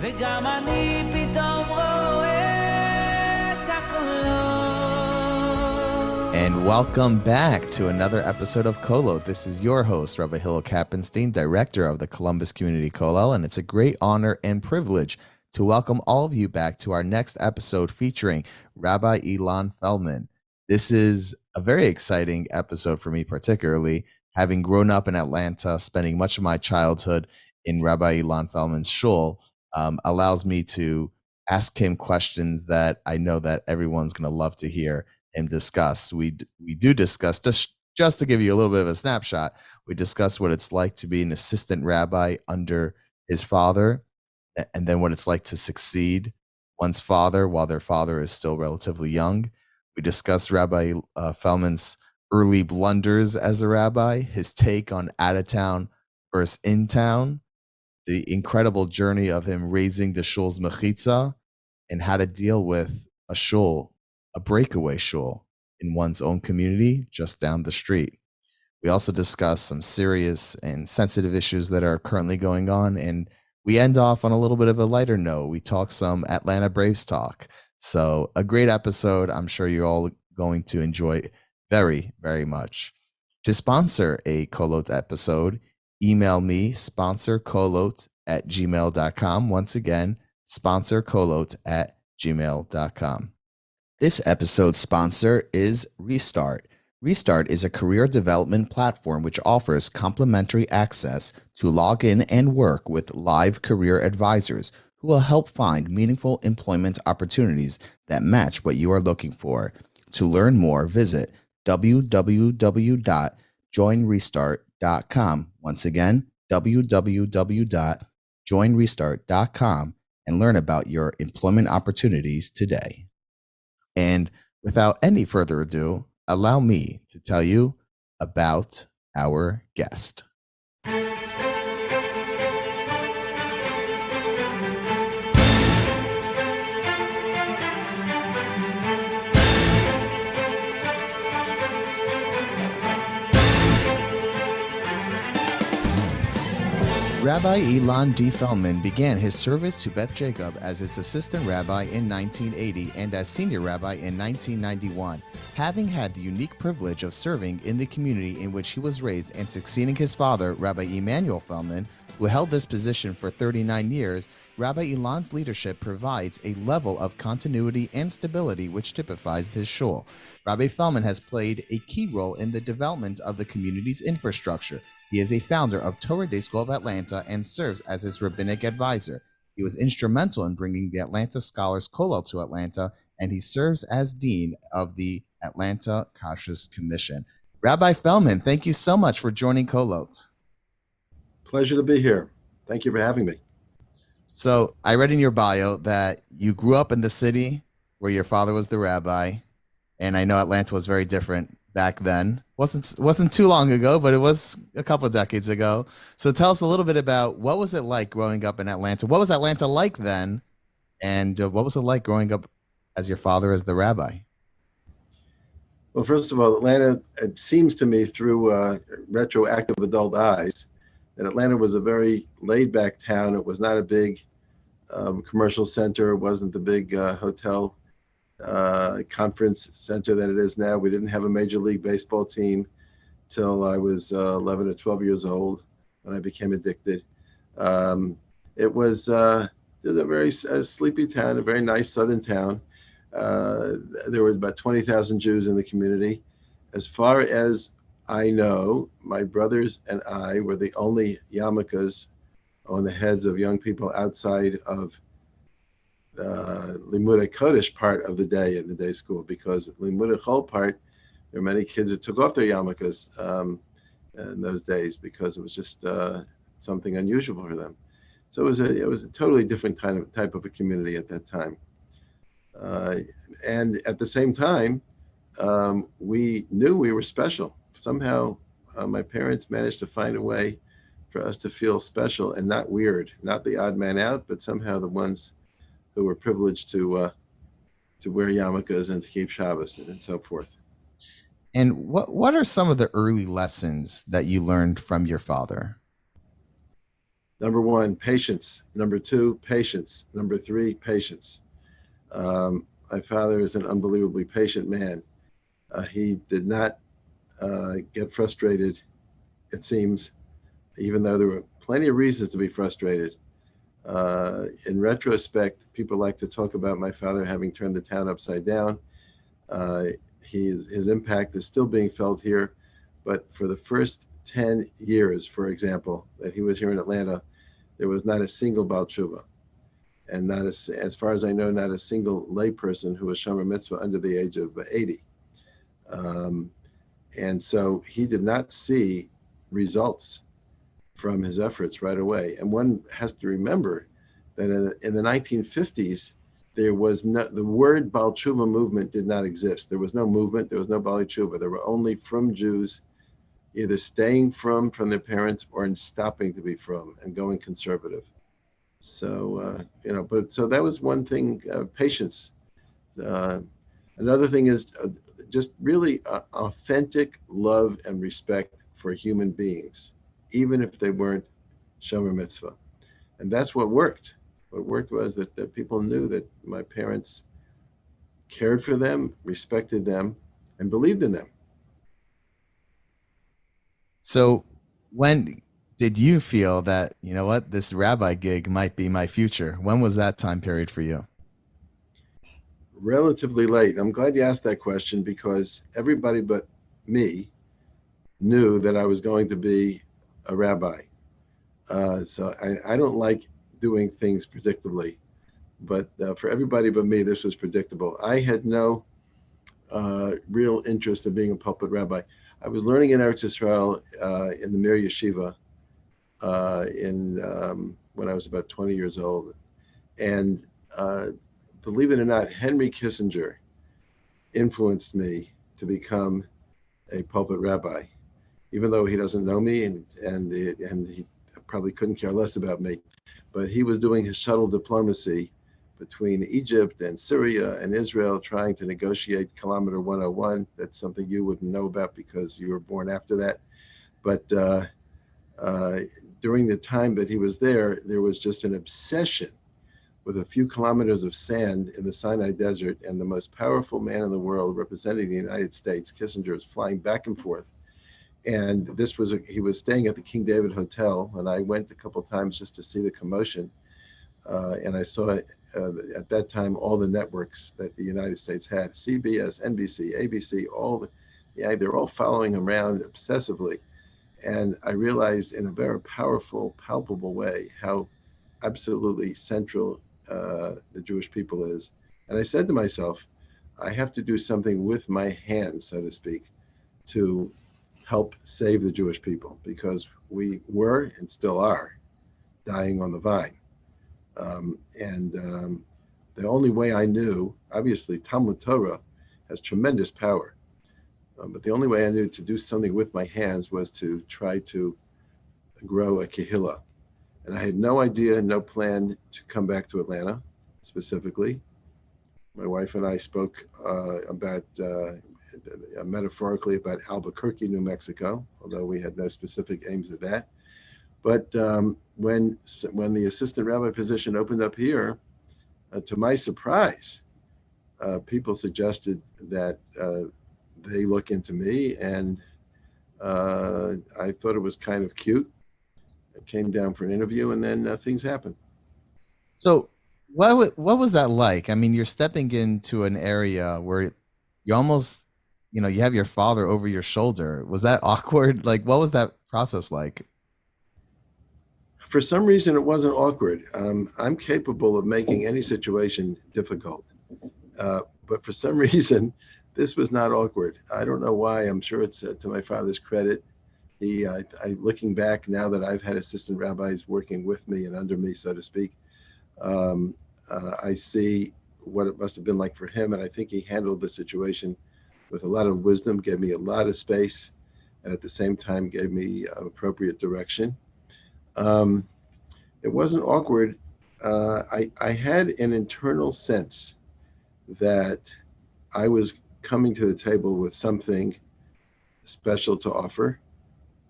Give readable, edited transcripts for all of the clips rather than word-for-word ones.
וגם אני פתאום רואה את הקולות. And welcome back to another episode of Kolot. This is your host, Rabbi Hillel Kappenstein, director of the Columbus Community Kollel, and it's a great honor and privilege to welcome all of you back to our next episode featuring Rabbi Ilan Feldman. This is a very exciting episode for me, particularly having grown up in Atlanta, spending much of my childhood in Rabbi Ilan Feldman's shul, allows me to ask him questions that I know that everyone's going to love to hear him discuss. We do discuss, just to give you a little bit of a snapshot, we discuss what it's like to be an assistant rabbi under his father, and then what it's like to succeed one's father while their father is still relatively young. We discuss Rabbi Feldman's early blunders as a rabbi, his take on out-of-town versus in-town, the incredible journey of him raising the shul's mechitza, and how to deal with a shul, a breakaway shul in one's own community just down the street. We also discuss some serious and sensitive issues that are currently going on, and we end off on a little bit of a lighter note. We talk some Atlanta Braves talk. So a great episode. I'm sure you're all going to enjoy very, very much. To sponsor a Kolot episode, email me, sponsorkolot@gmail.com. Once again, sponsorkolot@gmail.com. This episode's sponsor is Restart. Restart is a career development platform which offers complimentary access to log in and work with live career advisors who will help find meaningful employment opportunities that match what you are looking for. To learn more, visit www.joinrestart.com. Once again, www.joinrestart.com, and learn about your employment opportunities today. And without any further ado, allow me to tell you about our guest. Rabbi Ilan D. Feldman began his service to Beth Jacob as its assistant rabbi in 1980 and as senior rabbi in 1991. Having had the unique privilege of serving in the community in which he was raised and succeeding his father, Rabbi Emanuel Feldman, who held this position for 39 years, Rabbi Ilan's leadership provides a level of continuity and stability which typifies his shul. Rabbi Feldman has played a key role in the development of the community's infrastructure. He is a founder of Torah Day School of Atlanta and serves as its rabbinic advisor. He was instrumental in bringing the Atlanta Scholars Kollel to Atlanta, and he serves as dean of the Atlanta Kashrus Commission. Rabbi Feldman, thank you so much for joining Kolot. Pleasure to be here. Thank you for having me. So I read in your bio that you grew up in the city where your father was the rabbi, and I know Atlanta was very different back then. Wasn't too long ago, but it was a couple of decades ago. So tell us a little bit about what was it like growing up in Atlanta? What was Atlanta like then? And what was it like growing up as your father as the rabbi? Well, first of all, Atlanta, it seems to me through retroactive adult eyes, that Atlanta was a very laid-back town. It was not a big commercial center. It wasn't the big hotel conference center that it is now. We didn't have a major league baseball team till I was 11 or 12 years old when I became addicted. It was a very sleepy town, a very nice southern town. There were about 20,000 Jews in the community. As far as I know, my brothers and I were the only yarmulkes on the heads of young people outside of Limud Kodesh part of the day in the day school, because Limud Chol part, there were many kids that took off their yarmulkes in those days because it was just something unusual for them. So it was a totally different type of a community at that time. And at the same time, we knew we were special. Somehow, my parents managed to find a way for us to feel special and not weird, not the odd man out, but somehow the ones who were privileged to wear yarmulkes and to keep Shabbos and so forth. And what are some of the early lessons that you learned from your father? Number one, patience. Number two, patience. Number three, patience. My father is an unbelievably patient man. He did not get frustrated, it seems, even though there were plenty of reasons to be frustrated. In retrospect, people like to talk about my father having turned the town upside down. His impact is still being felt here, but for the first 10 years, for example, that he was here in Atlanta, there was not a single Baal Tshuva, and not as far as I know, not a single layperson who was Shomer Mitzvah under the age of 80. And so he did not see results from his efforts right away. And one has to remember that in the 1950s, there was no, the word Baal Tshuva movement did not exist. There was no movement, there was no Baal Tshuva. There were only from Jews either staying from their parents or stopping to be from and going conservative. So, but so that was one thing, patience. Another thing is just really authentic love and respect for human beings, even if they weren't Shomer Mitzvah. And that's what worked. What worked was that people knew that my parents cared for them, respected them, and believed in them. So when did you feel that, you know what, this rabbi gig might be my future? When was that time period for you? Relatively late. I'm glad you asked that question because everybody but me knew that I was going to be a rabbi. So I don't like doing things predictably, but for everybody but me, this was predictable. I had no real interest in being a pulpit rabbi. I was learning in Eretz Yisrael in the Mir Yeshiva when I was about 20 years old. And believe it or not, Henry Kissinger influenced me to become a pulpit rabbi, even though he doesn't know me and he probably couldn't care less about me. But he was doing his shuttle diplomacy between Egypt and Syria and Israel, trying to negotiate Kilometer 101. That's something you wouldn't know about because you were born after that. But during the time that he was there was just an obsession with a few kilometers of sand in the Sinai Desert, and the most powerful man in the world representing the United States, Kissinger, is flying back and forth. And he was staying at the King David Hotel, and I went a couple of times just to see the commotion. And I saw at that time all the networks that the United States had: CBS, NBC, ABC, they're all following him around obsessively. And I realized in a very powerful, palpable way how absolutely central the Jewish people is. And I said to myself, I have to do something with my hands, so to speak, to help save the Jewish people, because we were and still are dying on the vine. The only way I knew, obviously Talmud Torah has tremendous power, but the only way I knew to do something with my hands was to try to grow a kehillah. And I had no idea, no plan to come back to Atlanta specifically. My wife and I spoke metaphorically about Albuquerque, New Mexico, although we had no specific aims at that. But when the assistant rabbi position opened up here, to my surprise, people suggested that they look into me, and I thought it was kind of cute. I came down for an interview, and then things happened. So what was that like? I mean, you're stepping into an area where you almost, you have your father over your shoulder. Was that awkward? Like, what was that process like? For some reason, it wasn't awkward. I'm capable of making any situation difficult. But for some reason, this was not awkward. I don't know why. I'm sure it's to my father's credit. Looking back now that I've had assistant rabbis working with me and under me, so to speak, I see what it must have been like for him. And I think he handled the situation with a lot of wisdom, gave me a lot of space, and at the same time gave me appropriate direction. It wasn't awkward. I had an internal sense that I was coming to the table with something special to offer.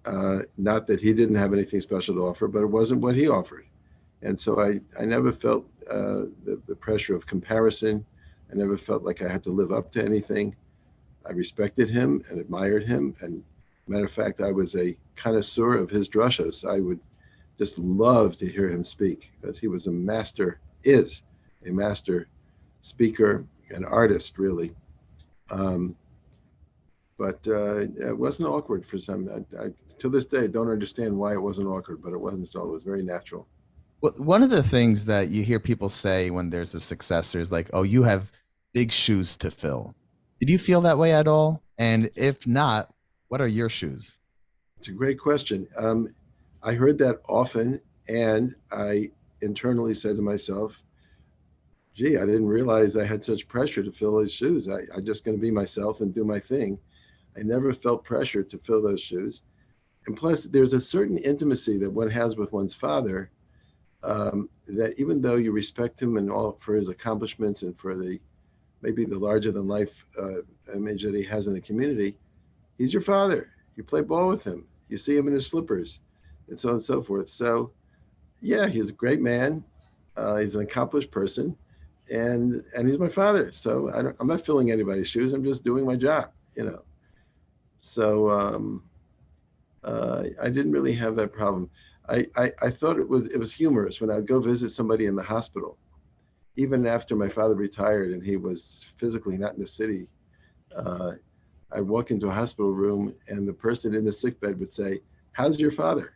Not that he didn't have anything special to offer, but it wasn't what he offered. And so I never felt the pressure of comparison. I never felt like I had to live up to anything. I respected him and admired him. And matter of fact, I was a connoisseur of his drushos. I would just love to hear him speak because he was is a master speaker, an artist, really. Um, but it wasn't awkward for some. To this day, don't understand why it wasn't awkward, but it wasn't at all. It was very natural. Well, one of the things that you hear people say when there's a successor is like, "Oh, you have big shoes to fill." Did you feel that way at all? And if not, what are your shoes? It's a great question. I heard that often, and I internally said to myself, gee, I didn't realize I had such pressure to fill his shoes. I'm just going to be myself and do my thing. I never felt pressure to fill those shoes. And plus, there's a certain intimacy that one has with one's father, that even though you respect him and all for his accomplishments and for the maybe the larger than life image that he has in the community, he's your father. You play ball with him. You see him in his slippers, and so on and so forth. So, yeah, he's a great man. He's an accomplished person, and he's my father. So I'm not filling anybody's shoes. I'm just doing my job. So I didn't really have that problem. I thought it was humorous when I'd go visit somebody in the hospital, even after my father retired and he was physically not in the city. Uh, I'd walk into a hospital room and the person in the sick bed would say, "How's your father?"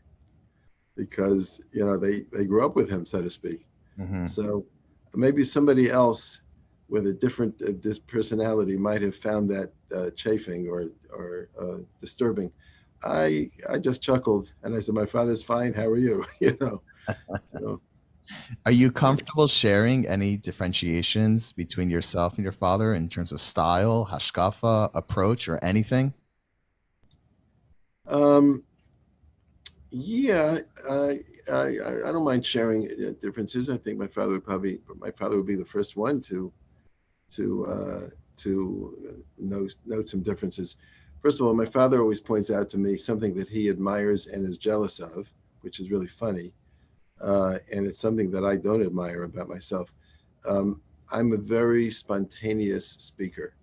Because they grew up with him, so to speak. Hmm. So maybe somebody else with a different personality might have found that chafing or disturbing. I just chuckled and I said, "My father's fine. How are you?" So Are you yeah. comfortable sharing any differentiations between yourself and your father in terms of style, hashkafa, approach, or anything? Um, yeah, I don't mind sharing differences. I think my father would be the first one to note some differences. First of all, my father always points out to me something that he admires and is jealous of, which is really funny, and it's something that I don't admire about myself. I'm a very spontaneous speaker,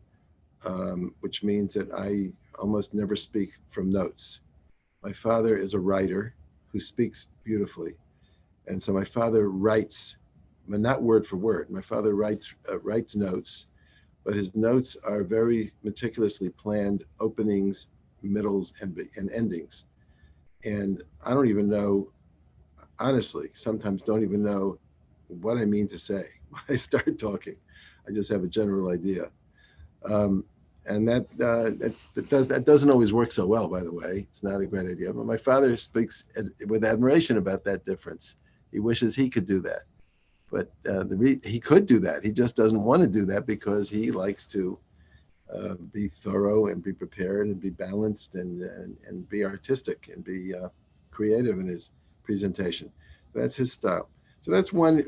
which means that I almost never speak from notes. My father is a writer who speaks beautifully, and so my father writes, but not word for word. My father writes notes, but his notes are very meticulously planned openings, middles, and endings. And I don't even know, honestly, sometimes don't even know what I mean to say when I start talking. I just have a general idea. Um, and that doesn't always work so well, by the way. It's not a great idea. But my father speaks with admiration about that difference. He wishes he could do that, but he could do that. He just doesn't want to do that because he likes to be thorough and be prepared and be balanced and be artistic and be creative in his presentation. That's his style. So that's one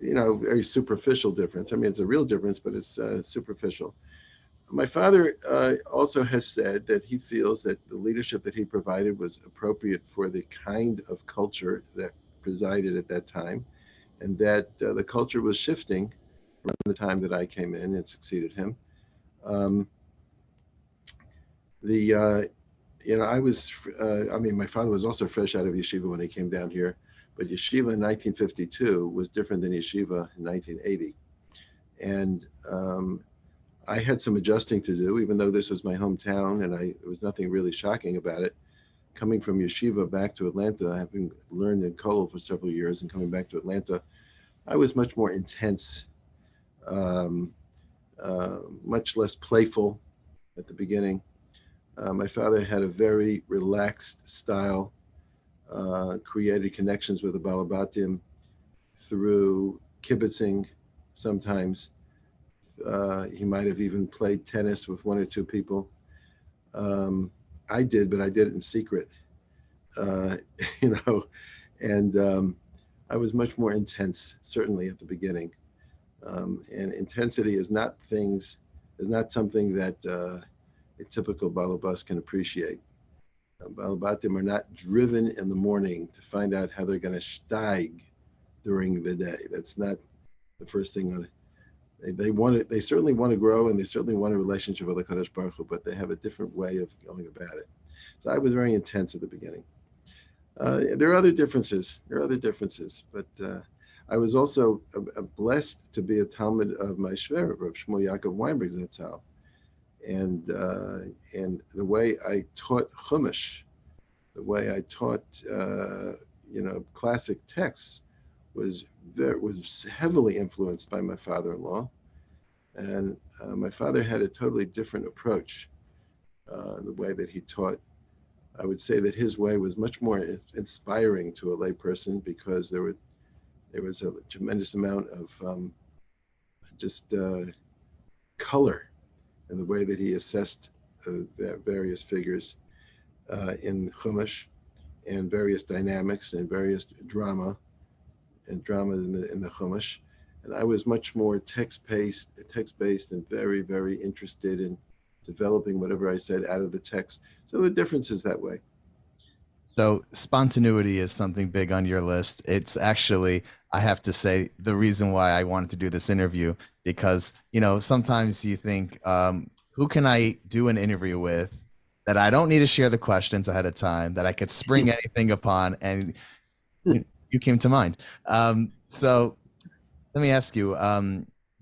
very superficial difference. I mean, it's a real difference, but it's superficial. My father also has said that he feels that the leadership that he provided was appropriate for the kind of culture that presided at that time, and that the culture was shifting around the time that I came in and succeeded him. Um, the I was, I mean, my father was also fresh out of yeshiva when he came down here, but yeshiva in 1952 was different than yeshiva in 1980. And I had some adjusting to do, even though this was my hometown and there was nothing really shocking about it. Coming from yeshiva back to Atlanta, having learned in Kolot for several years and coming back to Atlanta, I was much more intense, um, much less playful at the beginning. My father had a very relaxed style, created connections with the Balabatim through kibitzing sometimes. He might have even played tennis with one or two people. Um, I did, but I did it in secret, uh, you know, and I was much more intense, certainly at the beginning. And intensity is not something that a typical balabas can appreciate. Balabatim are not driven in the morning to find out how they're going to steig during the day. That's not the first thing on it. They want it. They certainly want to grow, and they certainly want a relationship with the Kadosh Baruch Hu, but they have a different way of going about it. So I was very intense at the beginning. There are other differences. But I was also blessed to be a Talmud of my Shver, Rav Shmuel Yaakov Weinberg Zatzal, and the way I taught Chumash, the way I taught classic texts was heavily influenced by my father-in-law, and my father had a totally different approach. The way that he taught, I would say that his way was much more inspiring to a layperson because there was a tremendous amount of just color in the way that he assessed various figures in Chumash, and various dynamics and various drama in the Chumash. And I was much more text-based, and very, very interested in developing whatever I said out of the text. So there are differences that way. So spontaneity is something big on your list. It's actually, I have to say, the reason why I wanted to do this interview, because, sometimes you think, who can I do an interview with that I don't need to share the questions ahead of time, that I could spring anything upon, and you came to mind. So let me ask you,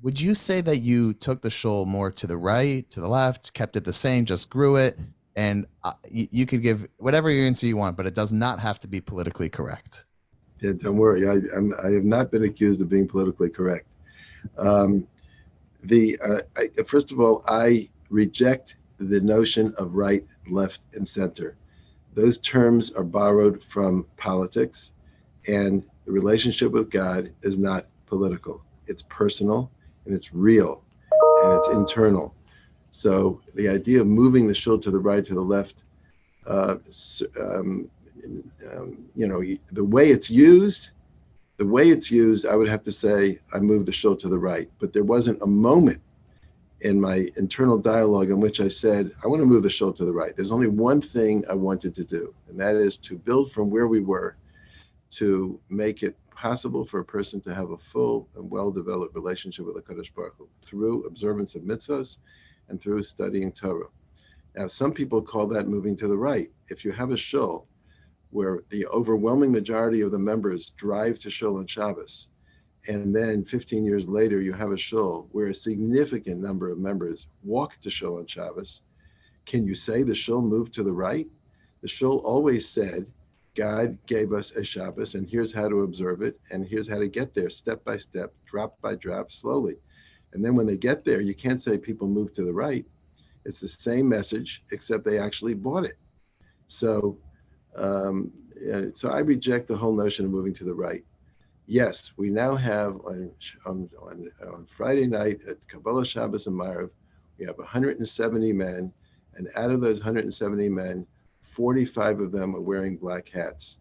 would you say that you took the shul more to the right, to the left, kept it the same, just grew it? And you could give whatever answer you want, but it does not have to be politically correct. Yeah, don't worry. I have not been accused of being politically correct. First of all, I reject the notion of right, left, and center. Those terms are borrowed from politics, and the relationship with God is not political. It's personal, and it's real, and it's internal. So the idea of moving the shul to the right, to the left, the way it's used, I would have to say I moved the shul to the right. But there wasn't a moment in my internal dialogue in which I said, I want to move the shul to the right. There's only one thing I wanted to do, and that is to build from where we were, to make it possible for a person to have a full and well-developed relationship with the Kadosh Baruch Hu through observance of mitzvos and through studying Torah. Now, some people call that moving to the right. If you have a shul where the overwhelming majority of the members drive to shul on Shabbos, and then 15 years later you have a shul where a significant number of members walk to shul on Shabbos, can you say the shul moved to the right? The shul always said, God gave us a Shabbos, and here's how to observe it, and here's how to get there, step by step, drop by drop, slowly. And then when they get there, you can't say people move to the right. It's the same message, except they actually bought it. So I reject the whole notion of moving to the right. Yes, we now have on Friday night at Kabbalah Shabbos and Maariv, we have 170 men, and out of those 170 men, 45 of them are wearing black hats.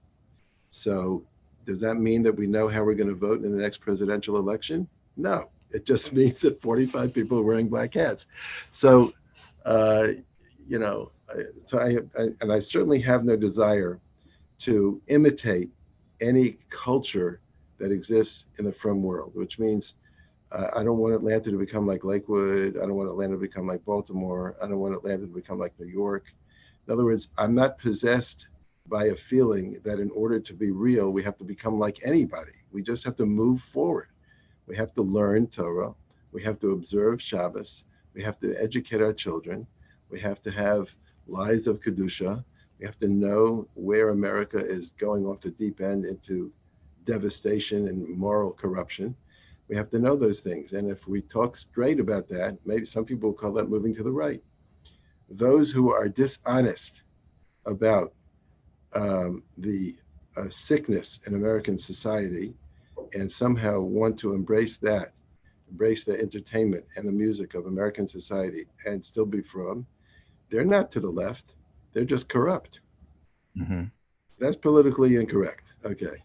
So does that mean that we know how we're going to vote in the next presidential election? No, it just means that 45 people are wearing black hats. So, I certainly have no desire to imitate any culture that exists in the frum world, which means I don't want Atlanta to become like Lakewood. I don't want Atlanta to become like Baltimore. I don't want Atlanta to become like New York. In other words, I'm not possessed by a feeling that in order to be real, we have to become like anybody. We just have to move forward. We have to learn Torah. We have to observe Shabbos. We have to educate our children. We have to have lives of Kedusha. We have to know where America is going off the deep end into devastation and moral corruption. We have to know those things. And if we talk straight about that, maybe some people will call that moving to the right. Those who are dishonest about the sickness in American society and somehow want to embrace the entertainment and the music of American society and still be frum, they're not to the left. They're just corrupt. Mm-hmm. That's politically incorrect. Okay.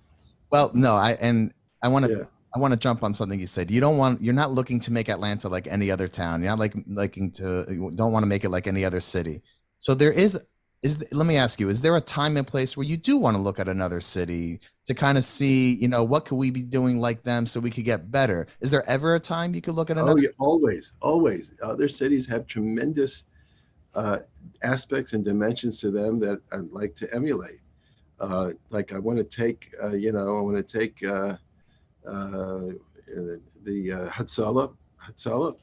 Well, no, I want to jump on something you said. You're not looking to make Atlanta like any other town. You're not don't want to make it like any other city. So there is Let me ask you, is there a time and place where you do want to look at another city to kind of see, what could we be doing like them so we could get better? Is there ever a time you could look at Oh, another? yeah, always, always. Other cities have tremendous uh, aspects and dimensions to them that I'd like to emulate. Like I want to take, I want to take the Hatzalah. Hatzalah.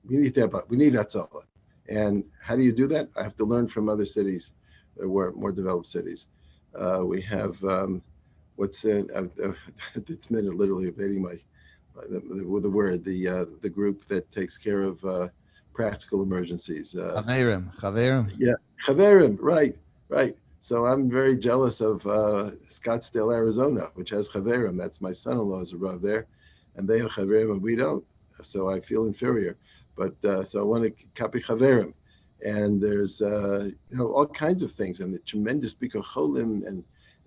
We need that. We need Hatzalah. And how do you do that? I have to learn from other cities, more developed cities. We have what's in. It's minute literally evading the word. The group that takes care of practical emergencies. Chaverim. Yeah, Chaverim, right, right. So I'm very jealous of Scottsdale, Arizona, which has Chaverim. That's my son-in-law's a Rav there, and they have Chaverim and we don't. So I feel inferior. But so I want to copy Chaverim. And there's all kinds of things, and the tremendous Bikkur Cholim and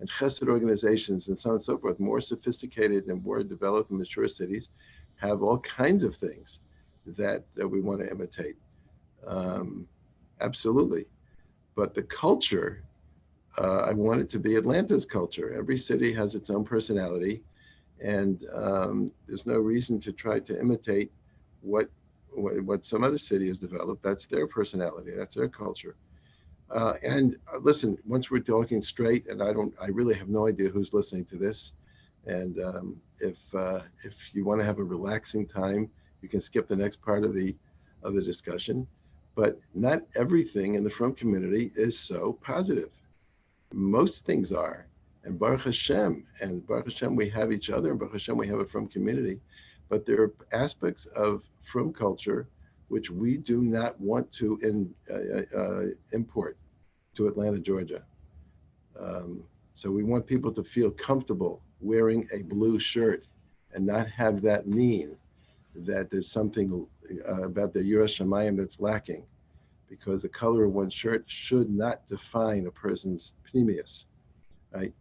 Chesed organizations and so on and so forth. More sophisticated and more developed and mature cities have all kinds of things that we want to imitate. Absolutely. But the culture, I want it to be Atlanta's culture. Every city has its own personality, and there's no reason to try to imitate what some other city has developed. That's their personality. That's their culture. And listen, once we're talking straight, and I really have no idea who's listening to this. And if you want to have a relaxing time, you can skip the next part of the discussion. But not everything in the Frum community is so positive. Most things are, and Baruch Hashem, we have each other, and Baruch Hashem, we have a Frum community. But there are aspects of Frum culture which we do not want to import to Atlanta, Georgia. So we want people to feel comfortable wearing a blue shirt and not have that mean that there's something about the Yiras Shamayim that's lacking, because the color of one's shirt should not define a person's pneumius, right?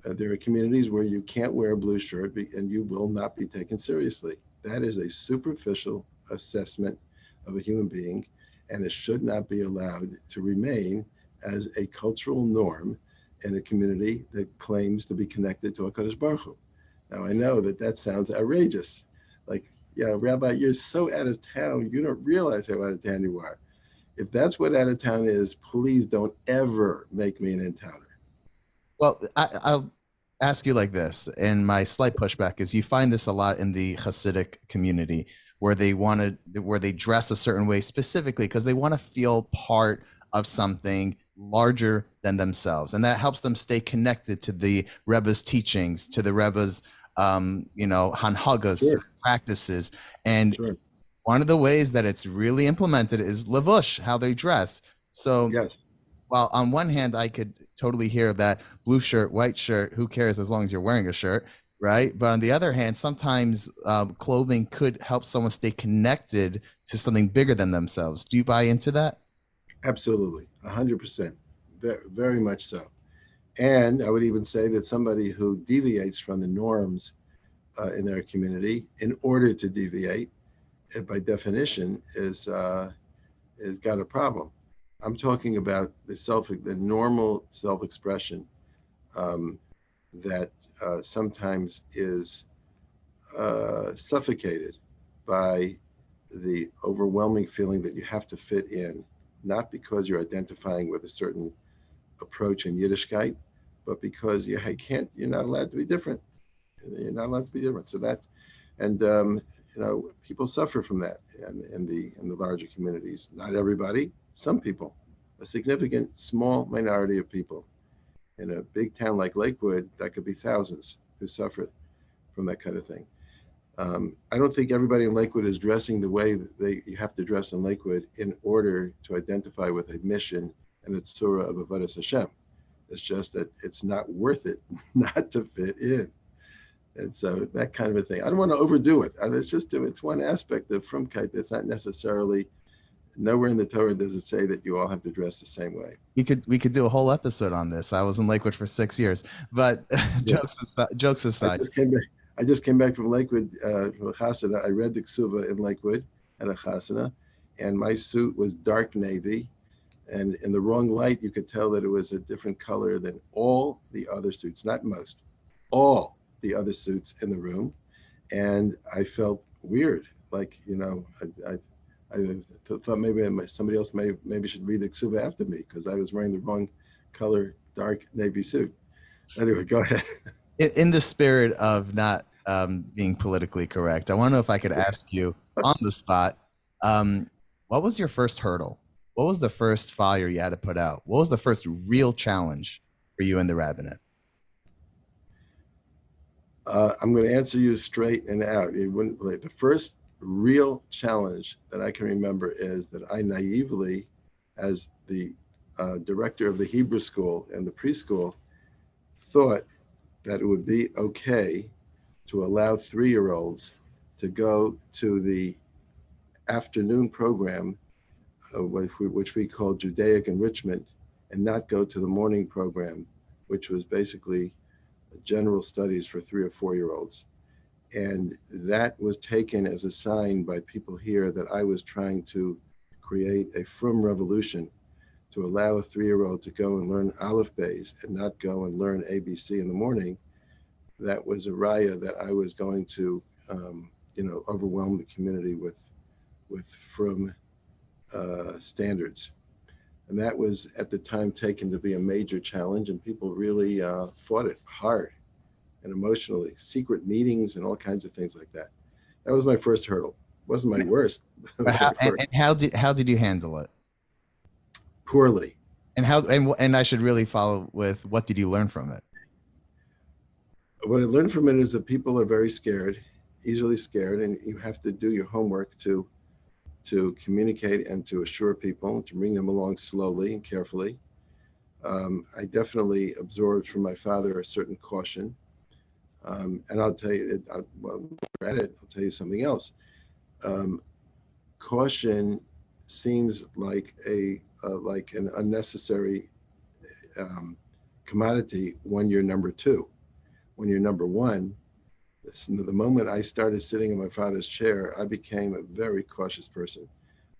There are communities where you can't wear a blue shirt and you will not be taken seriously. That is a superficial assessment of a human being, and it should not be allowed to remain as a cultural norm in a community that claims to be connected to HaKadosh Baruch Hu. Now, I know that sounds outrageous. Like, Rabbi, you're so out of town, you don't realize how out of town you are. If that's what out of town is, please don't ever make me an in-towner. Well, I'll ask you like this, and my slight pushback is you find this a lot in the Hasidic community, where they dress a certain way specifically because they want to feel part of something larger than themselves, and that helps them stay connected to the Rebbe's teachings, to the Rebbe's hanhagas, Sure. practices. And Sure. one of the ways that it's really implemented is levush, how they dress. So Yes. while on one hand I could totally hear that blue shirt, white shirt, who cares as long as you're wearing a shirt, right? But on the other hand, sometimes clothing could help someone stay connected to something bigger than themselves. Do you buy into that? Absolutely, 100%, very, very much so. And I would even say that somebody who deviates from the norms in their community in order to deviate, by definition, is got a problem. I'm talking about the normal self-expression that sometimes is suffocated by the overwhelming feeling that you have to fit in, not because you're identifying with a certain approach in Yiddishkeit, but because you're not allowed to be different. You're not allowed to be different. So that, and people suffer from that in the larger communities. Not everybody, some people, a significant small minority of people. In a big town like Lakewood, that could be thousands who suffer from that kind of thing. I don't think everybody in Lakewood is dressing the way that you have to dress in Lakewood in order to identify with a mission and a tzura of Avodas Hashem. It's just that it's not worth it not to fit in. And so that kind of a thing. I don't want to overdo it. It's one aspect of Frumkeit that's not necessarily, nowhere in the Torah does it say that you all have to dress the same way. We could do a whole episode on this. I was in Lakewood for 6 years, but Yeah. jokes aside. I just came back from Lakewood, from a chasana. I read the ksuva in Lakewood at a chasana, and my suit was dark navy, And in the wrong light, you could tell that it was a different color than all the other suits, not most, all the other suits in the room. And I felt weird, like, I thought maybe somebody else maybe should read the ksuba after me because I was wearing the wrong color, dark navy suit. Anyway, go ahead. In the spirit of not being politically correct, I want to know if I could ask you on the spot, what was your first hurdle? What was the first fire you had to put out? What was the first real challenge for you in the rabbinate? I'm going to answer you straight and out. You wouldn't believe. The first real challenge that I can remember is that I naively, as the director of the Hebrew school and the preschool, thought that it would be okay to allow 3-year-olds to go to the afternoon program, which we call Judaic enrichment, and not go to the morning program, which was basically general studies for 3 or 4-year-olds. And that was taken as a sign by people here that I was trying to create a frum revolution to allow a 3-year-old to go and learn Aleph Beis and not go and learn ABC in the morning. That was a raya that I was going to, overwhelm the community with frum standards. And that was at the time taken to be a major challenge, and people really fought it hard and emotionally, secret meetings and all kinds of things like that. That was my first hurdle. It wasn't my worst. And how did you handle it? Poorly. And I should really follow with, what did you learn from it? What I learned from it is that people are very scared, easily scared, and you have to do your homework to communicate and to assure people, to bring them along slowly and carefully. I definitely absorbed from my father a certain caution. And I'll tell you, while we're at it, I'll tell you something else. Caution seems like an unnecessary commodity when you're number 2. When you're number 1, the moment I started sitting in my father's chair, I became a very cautious person.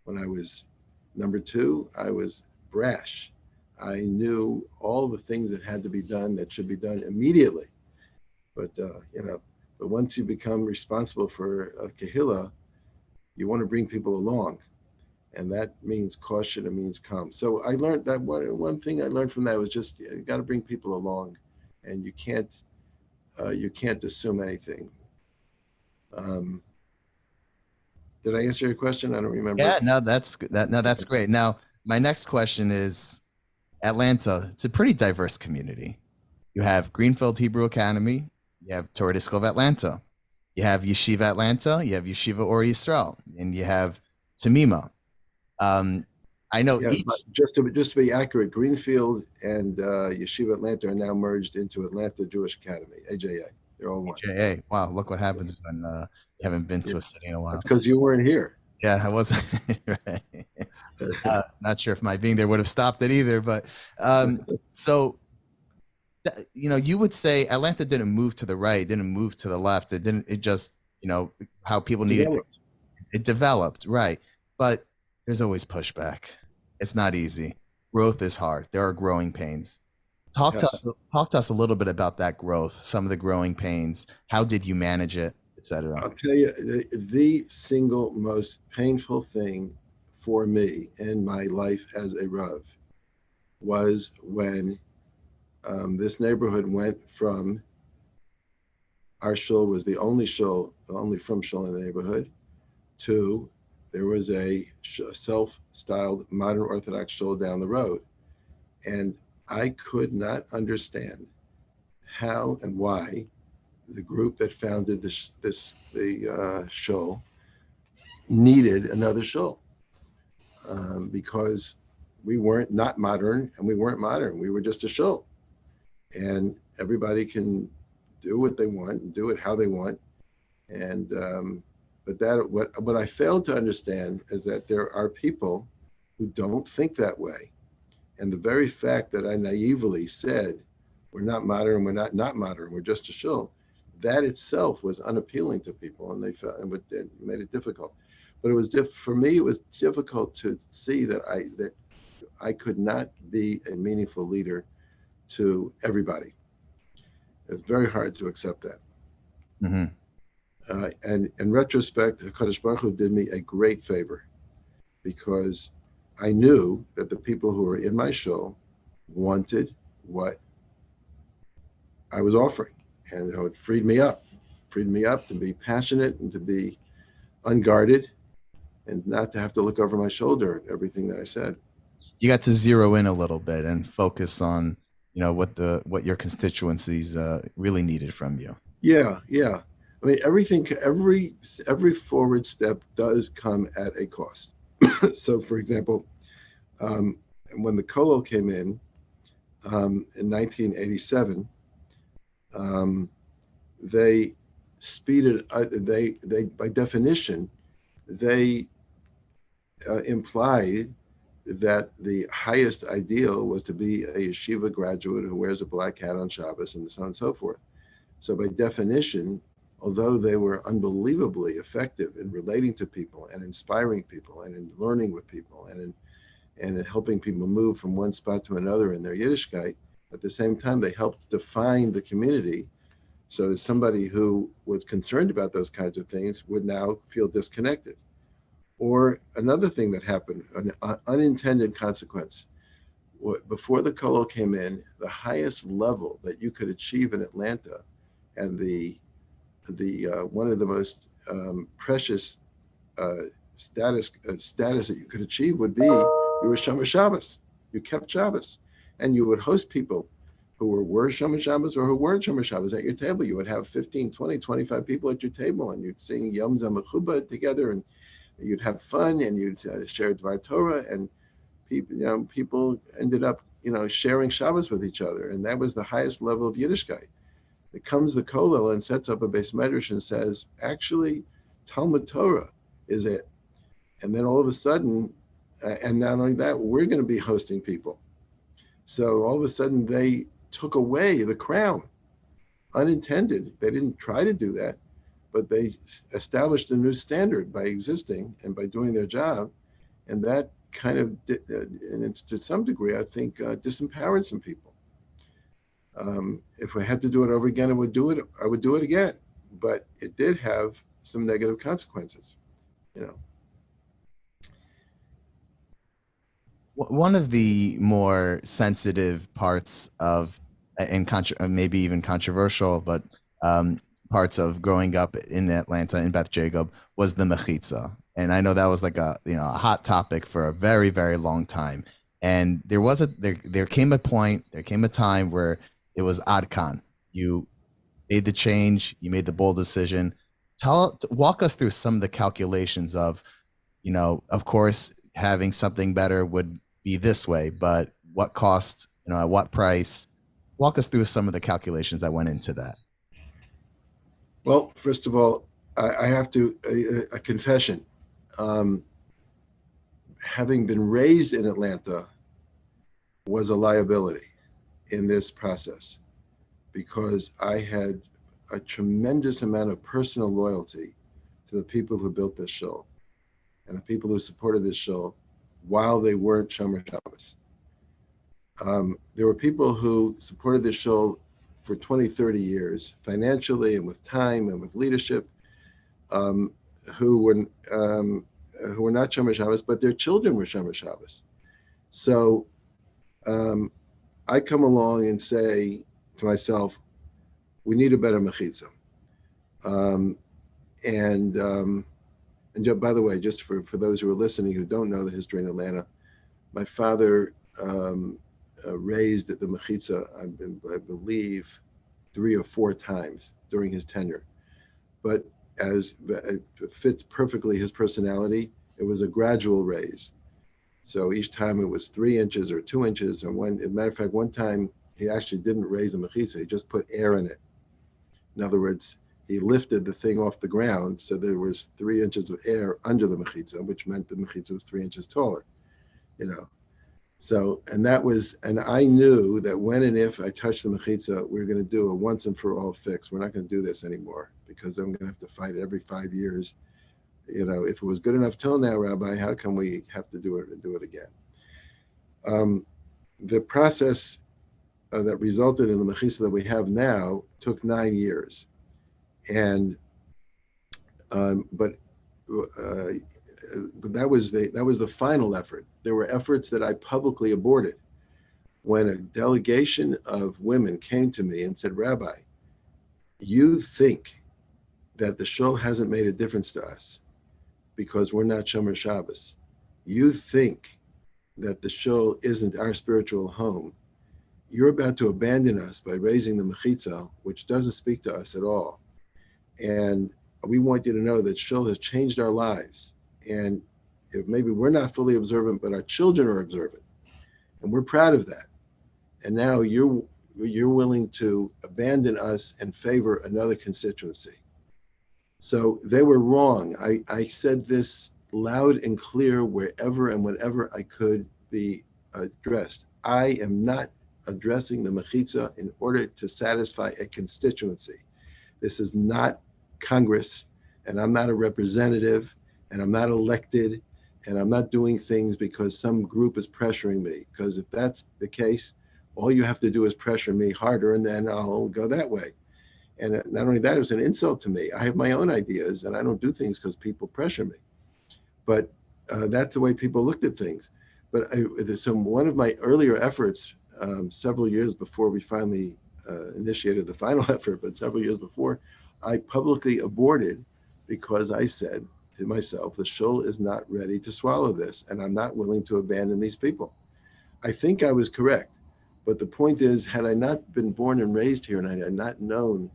When I was number 2, I was brash. I knew all the things that had to be done that should be done immediately. But but once you become responsible for a kehillah, you want to bring people along, and that means caution. It means calm. So I learned that one thing I learned from that was just, you got to bring people along, and you can't assume anything. Did I answer your question? I don't remember. Yeah, no, that's great. Now, my next question is, Atlanta, it's a pretty diverse community. You have Greenfield Hebrew Academy, you have Torah Day School of Atlanta, you have Yeshiva Atlanta, you have Yeshiva Or Yisrael, and you have Tamima. I know. Yeah, just to be accurate, Greenfield and Yeshiva Atlanta are now merged into Atlanta Jewish Academy, AJA. They're all one. AJA. Wow, look what happens when you haven't been to a city in a while. That's because you weren't here. Yeah, I wasn't. Right. Not sure if my being there would have stopped it either, but so. You would say Atlanta didn't move to the right, didn't move to the left. It just, how people needed it developed, right? But there's always pushback. It's not easy. Growth is hard. There are growing pains. Talk to us a little bit about that growth, some of the growing pains. How did you manage it, etc.? I'll tell you, the single most painful thing for me in my life as a Rav was when this neighborhood went from, our shul was the only frum shul in the neighborhood, to there was a self-styled modern Orthodox shul down the road. And I could not understand how and why the group that founded the shul needed another shul, because we weren't not modern and we weren't modern. We were just a shul. And everybody can do what they want and do it how they want. And but what I failed to understand is that there are people who don't think that way. And the very fact that I naively said, we're not modern, we're not modern, we're just a shul, that itself was unappealing to people, and they felt, and it made it difficult. But it was for me, it was difficult to see that I could not be a meaningful leader to everybody. It's very hard to accept that. Mm-hmm. And in retrospect, HaKadosh Baruch Hu did me a great favor because I knew that the people who were in my show wanted what I was offering. And it freed me up to be passionate and to be unguarded and not to have to look over my shoulder at everything that I said. You got to zero in a little bit and focus on, what your constituencies really needed from you. Yeah, yeah. I mean, every forward step does come at a cost. So, for example, um, when the Kolot came in 1987, um, they speeded. They by definition, they implied that the highest ideal was to be a yeshiva graduate who wears a black hat on Shabbos and so on and so forth. So by definition, although they were unbelievably effective in relating to people and inspiring people and in learning with people and in helping people move from one spot to another in their Yiddishkeit, at the same time they helped define the community so that somebody who was concerned about those kinds of things would now feel disconnected. Or another thing that happened, an unintended consequence. Before the Kolot came in, the highest level that you could achieve in Atlanta, and the one of the most precious status that you could achieve would be you were Shomer Shabbos. You kept Shabbos, and you would host people who were Shomer Shabbos or who weren't Shomer Shabbos at your table. You would have 15, 20, 25 people at your table, and you'd sing Yom Zamachuba together, and you'd have fun, and you'd share Dvar Torah, and people ended up, sharing Shabbos with each other, and that was the highest level of Yiddishkeit. It comes the Kolel and sets up a base medrash and says, actually, Talmud Torah is it. And then all of a sudden, and not only that, we're going to be hosting people. So all of a sudden, they took away the crown, unintended. They didn't try to do that, but they established a new standard by existing and by doing their job. And that kind of, and it's to some degree, I think, disempowered some people. If we had to do it over again, I would do it again. But it did have some negative consequences, One of the more sensitive parts of, and maybe even controversial, but parts of growing up in Atlanta in Beth Jacob was the mechitza, and I know that was like a hot topic for a very, very long time. And there came a time where it was adkan. You made the change, you made the bold decision. Walk us through some of the calculations of, of course, having something better would be this way, but what cost, at what price? Walk us through some of the calculations that went into that. Well, first of all, I have to, a confession. Having been raised in Atlanta was a liability in this process because I had a tremendous amount of personal loyalty to the people who built this show and the people who supported this show while they weren't Shomer Shabbos. There were people who supported this show for 20, 30 years, financially and with time and with leadership, who were not Shomer Shabbos, but their children were Shomer Shabbos. So I come along and say to myself, we need a better mechitza. And by the way, just for those who are listening who don't know the history in Atlanta, my father raised the mechitza, I believe, 3 or 4 times during his tenure. But as it fits perfectly his personality, it was a gradual raise. So each time it was 3 inches or 2 inches. And as a matter of fact, one time he actually didn't raise the mechitza, he just put air in it. In other words, he lifted the thing off the ground, so there was 3 inches of air under the mechitza, which meant the mechitza was 3 inches taller, So, and I knew that when and if I touched the mechitza, we were going to do a once and for all fix. We're not going to do this anymore because I'm going to have to fight every 5 years. If it was good enough till now, Rabbi, how come we have to do it again? The process that resulted in the mechitza that we have now took 9 years, and but that was the final effort. There were efforts that I publicly aborted when a delegation of women came to me and said, "Rabbi, you think that the shul hasn't made a difference to us because we're not Shomer Shabbos. You think that the shul isn't our spiritual home. You're about to abandon us by raising the mechitza, which doesn't speak to us at all. And we want you to know that shul has changed our lives. And if maybe we're not fully observant, but our children are observant, and we're proud of that. And now you're willing to abandon us and favor another constituency." So they were wrong. I said this loud and clear wherever and whenever I could be addressed. I am not addressing the mechitza in order to satisfy a constituency. This is not Congress, and I'm not a representative, and I'm not elected, and I'm not doing things because some group is pressuring me. Because if that's the case, all you have to do is pressure me harder, and then I'll go that way. And not only that, it was an insult to me. I have my own ideas, and I don't do things because people pressure me. But that's the way people looked at things. But so one of my earlier efforts, several years before we finally initiated the final effort, but several years before, I publicly aborted because I said to myself, the shul is not ready to swallow this, and I'm not willing to abandon these people. I think I was correct. But the point is, had I not been born and raised here, and I had not known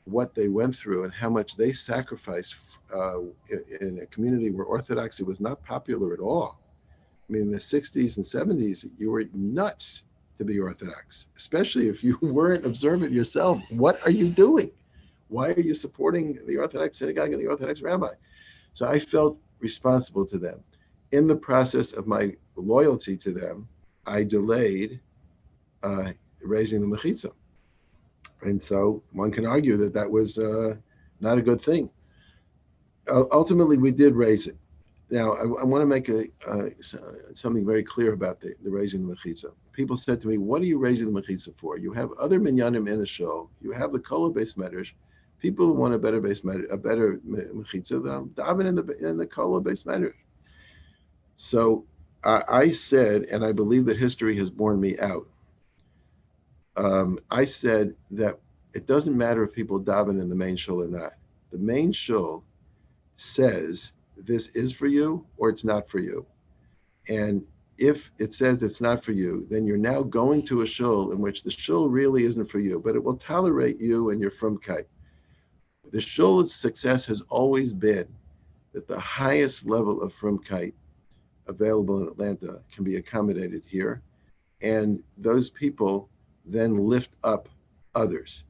what they went through and how much they sacrificed in a community where Orthodoxy was not popular at all. I mean, in the 60s and 70s, you were nuts to be Orthodox, especially if you weren't observant yourself. What are you doing? Why are you supporting the Orthodox synagogue and the Orthodox rabbi? So I felt responsible to them. In the process of my loyalty to them, I delayed raising the mechitza. And so one can argue that that was not a good thing. Ultimately, we did raise it. Now, I want to make something very clear about the raising the mechitza. People said to me, "What are you raising the mechitza for? You have other minyanim in the show. You have the Kolot base medrash. People who want a better mechitza, they'll daven in the Kolot base medrash." So I said, and I believe that history has borne me out. I said that it doesn't matter if people daven in the main shul or not. The main shul says this is for you or it's not for you. And if it says it's not for you, then you're now going to a shul in which the shul really isn't for you, but it will tolerate you and your frumkeit. The shul's success has always been that the highest level of frumkeit available in Atlanta can be accommodated here. And those people then lift up others.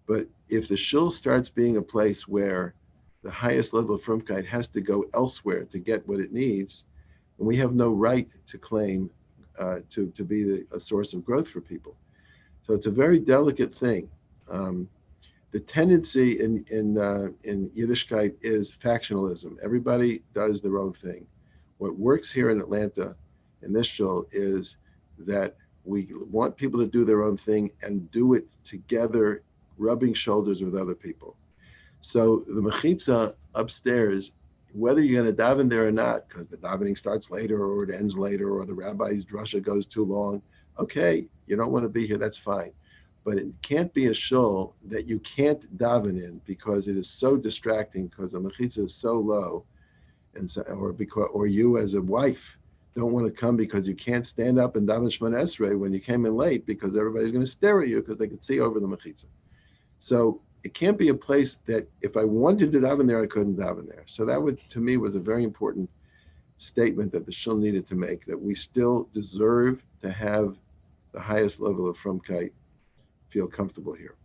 But if the shul starts being a place where the highest level of frumkeit has to go elsewhere to get what it needs, and we have no right to claim to be a source of growth for people. So it's a very delicate thing. The tendency in Yiddishkeit is factionalism. Everybody does their own thing. What works here in Atlanta in this shul is that we want people to do their own thing and do it together, rubbing shoulders with other people. So the mechitza upstairs, whether you're going to daven there or not, because the davening starts later or it ends later or the rabbi's drasha goes too long, okay, you don't want to be here, that's fine. But it can't be a shul that you can't daven in because it is so distracting, because the mechitza is so low, and so, or you as a wife don't want to come because you can't stand up and daven Shemona Esrei when you came in late because everybody's going to stare at you because they can see over the mechitza. So it can't be a place that if I wanted to daven there, I couldn't daven there. So that to me was a very important statement that the shul needed to make, that we still deserve to have the highest level of frumkeit, feel comfortable here.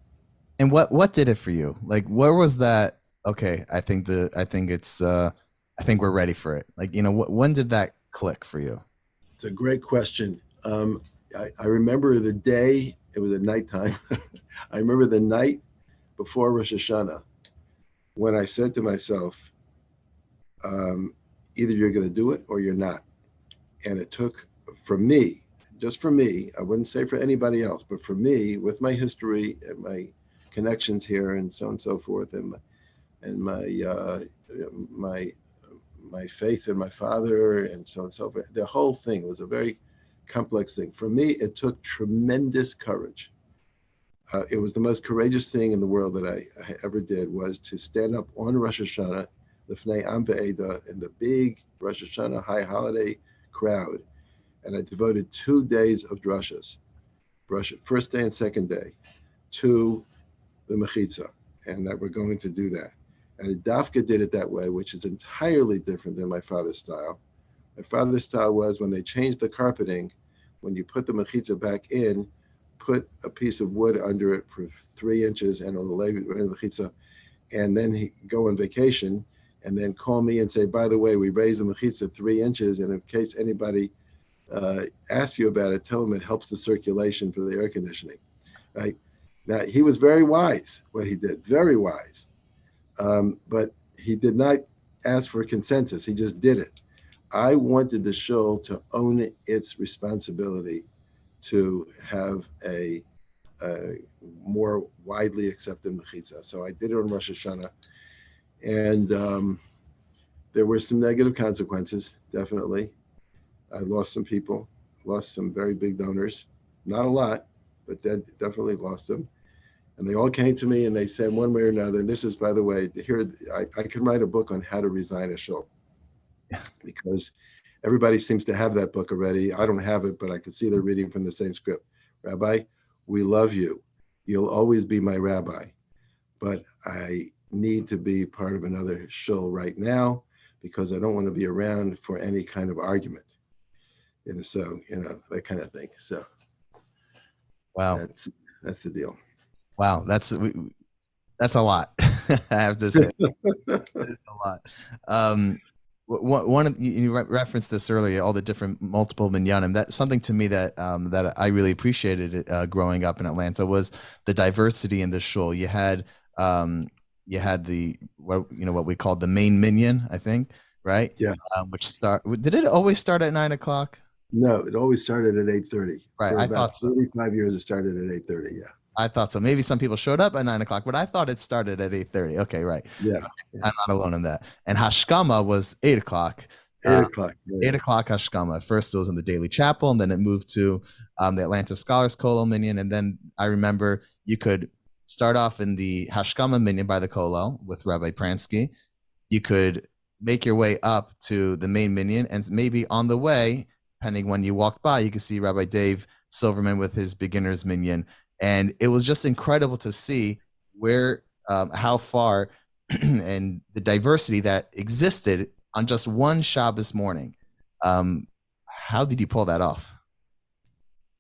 And what did it for you? Like, where was that? Okay, I think we're ready for it. Like, when did that click for you? It's a great question. I remember the day, it was at nighttime. I remember the night before Rosh Hashanah when I said to myself, either you're going to do it or you're not. And it took, for me, just for me, I wouldn't say for anybody else, but for me, with my history and my connections here and so on and so forth, and my my faith in my father and so on and so forth. The whole thing was a very complex thing. For me, it took tremendous courage. It was the most courageous thing in the world that I ever did, was to stand up on Rosh Hashanah, Lifnei Am Ve'eda, in the big Rosh Hashanah high holiday crowd, and I devoted 2 days of drushes, first day and second day, to the mechitza, and that we're going to do that. And Dafka did it that way, which is entirely different than my father's style. My father's style was, when they changed the carpeting, when you put the mechitza back in, put a piece of wood under it for 3 inches and it'll lay the mechitza, and then he go on vacation, and then call me and say, by the way, we raised the mechitza 3 inches, and in case anybody asks you about it, tell them it helps the circulation for the air conditioning, right? Now, he was very wise, what he did, very wise. But he did not ask for consensus. He just did it. I wanted the shul to own its responsibility to have a more widely accepted mechitza. So I did it on Rosh Hashanah. And there were some negative consequences, definitely. I lost some people, lost some very big donors. Not a lot, but definitely lost them. And they all came to me and they said one way or another, and this is, by the way, here, I can write a book on how to resign a shul, because everybody seems to have that book already. I don't have it, but I could see they're reading from the same script. Rabbi, we love you. You'll always be my rabbi, but I need to be part of another shul right now, because I don't want to be around for any kind of argument. And so, that kind of thing. So Wow. That's the deal. Wow, that's a lot. I have to say, it's a lot. One of you referenced this earlier, all the different multiple minyanim. That's something to me that that I really appreciated growing up in Atlanta, was the diversity in the shul. You had the what we called the main minyan, I think, right? Yeah. Did it always start at 9:00? No, it always started at 8:30. Right, For I about thought so. 35 years, it started at 8:30. Yeah. I thought so. Maybe some people showed up at 9:00, but I thought it started at 8:30. Okay, right. Yeah. Okay. Yeah. I'm not alone in that. And Hashkama was 8:00. 8:00. Yeah. 8:00 Hashkama. First, it was in the Daily Chapel, and then it moved to the Atlanta Scholars Kollel Minyan. And then I remember you could start off in the Hashkama Minyan by the Kollel with Rabbi Pransky. You could make your way up to the main Minyan, and maybe on the way, depending when you walked by, you could see Rabbi Dave Silverman with his beginner's Minyan. And it was just incredible to see how far and the diversity that existed on just one Shabbos morning. How did you pull that off?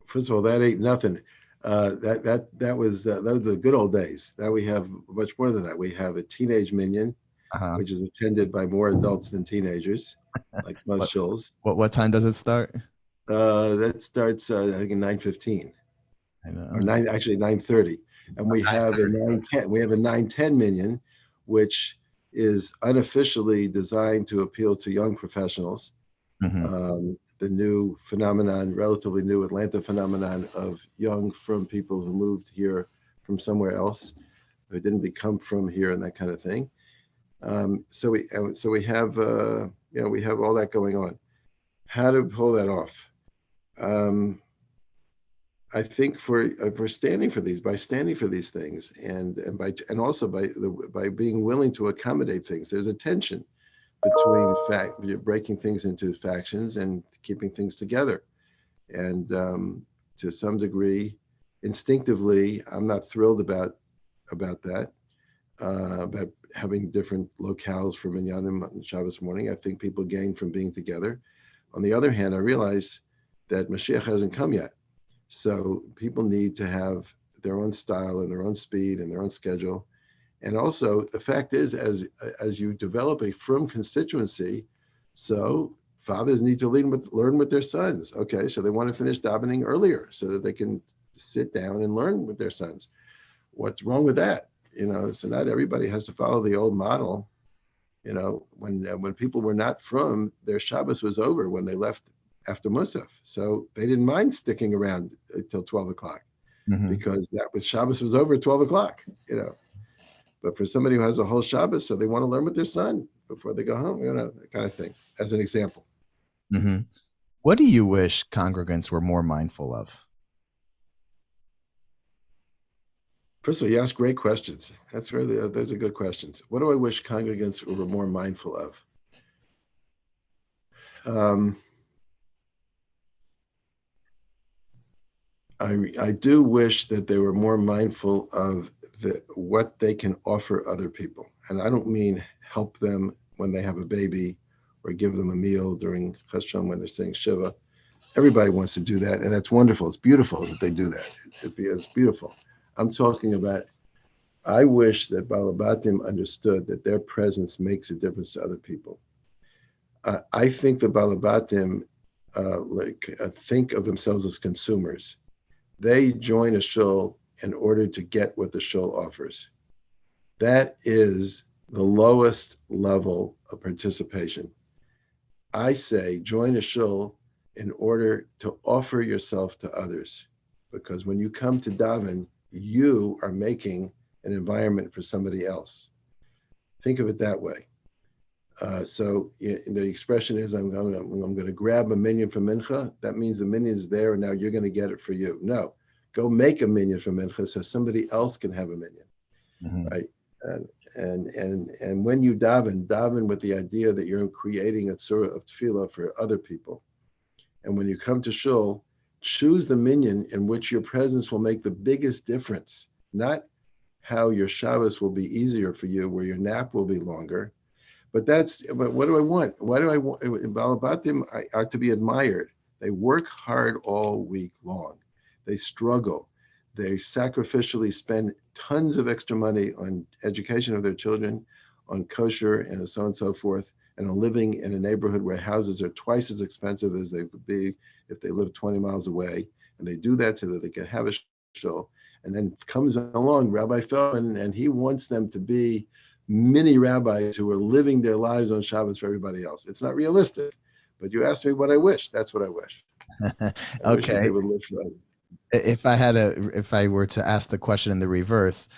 First of all, that ain't nothing. That was the good old days. Now we have much more than that. We have a teenage minyan, which is attended by more adults than teenagers, like most shuls. What time does it start? That starts I think in 9:15. I know. Or 9:30, and we have a 9:10. We have a 9:10 minyan, which is unofficially designed to appeal to young professionals. Mm-hmm. The new phenomenon, relatively new Atlanta phenomenon, of young from people who moved here from somewhere else, who didn't become from here, and that kind of thing. So we have we have all that going on. How to pull that off? I think for standing for these things, and also by being willing to accommodate things. There's a tension between breaking things into factions and keeping things together. And to some degree, instinctively, I'm not thrilled about that, about having different locales for minyanim on Shabbos morning. I think people gain from being together. On the other hand, I realize that Mashiach hasn't come yet. So people need to have their own style and their own speed and their own schedule. And also, the fact is, as you develop a firm constituency, so fathers need to learn with their sons. Okay, so they want to finish davening earlier so that they can sit down and learn with their sons. What's wrong with that? So not everybody has to follow the old model. When people were not from, their Shabbos was over when they left after Musaf. So they didn't mind sticking around until 12 o'clock because that was Shabbos was over at 12 o'clock, But for somebody who has a whole Shabbos, so they want to learn with their son before they go home, that kind of thing, as an example. Mm-hmm. What do you wish congregants were more mindful of? First of all, you ask great questions. That's really, those are good questions. What do I wish congregants were more mindful of? I do wish that they were more mindful of what they can offer other people. And I don't mean help them when they have a baby or give them a meal during Chashon when they're saying Shiva. Everybody wants to do that, and that's wonderful. It's beautiful that they do that. It's beautiful. I'm talking about, I wish that Balabatim understood that their presence makes a difference to other people. I think the Balabatim think of themselves as consumers. They join a shul in order to get what the shul offers. That is the lowest level of participation. I say join a shul in order to offer yourself to others. Because when you come to daven, you are making an environment for somebody else. Think of it that way. So the expression is, I'm going to grab a minyan for mincha. That means the minyan is there, and now you're going to get it for you. No, go make a minyan for mincha so somebody else can have a minyan, right? And when you daven with the idea that you're creating a sort of tefillah for other people. And when you come to shul, choose the minyan in which your presence will make the biggest difference, not how your Shabbos will be easier for you, where your nap will be longer. But what do I want? Why do I want Balabatim are to be admired? They work hard all week long. They struggle. They sacrificially spend tons of extra money on education of their children, on kosher and so on and so forth, and on living in a neighborhood where houses are twice as expensive as they would be if they lived 20 miles away. And they do that so that they can have a shul. And then comes along Rabbi Feldman, and he wants them to be mini rabbis who are living their lives on Shabbos for everybody else. It's not realistic, but you asked me what I wish. That's what I wish. I wish that they would live for others. If I were to ask the question in the reverse,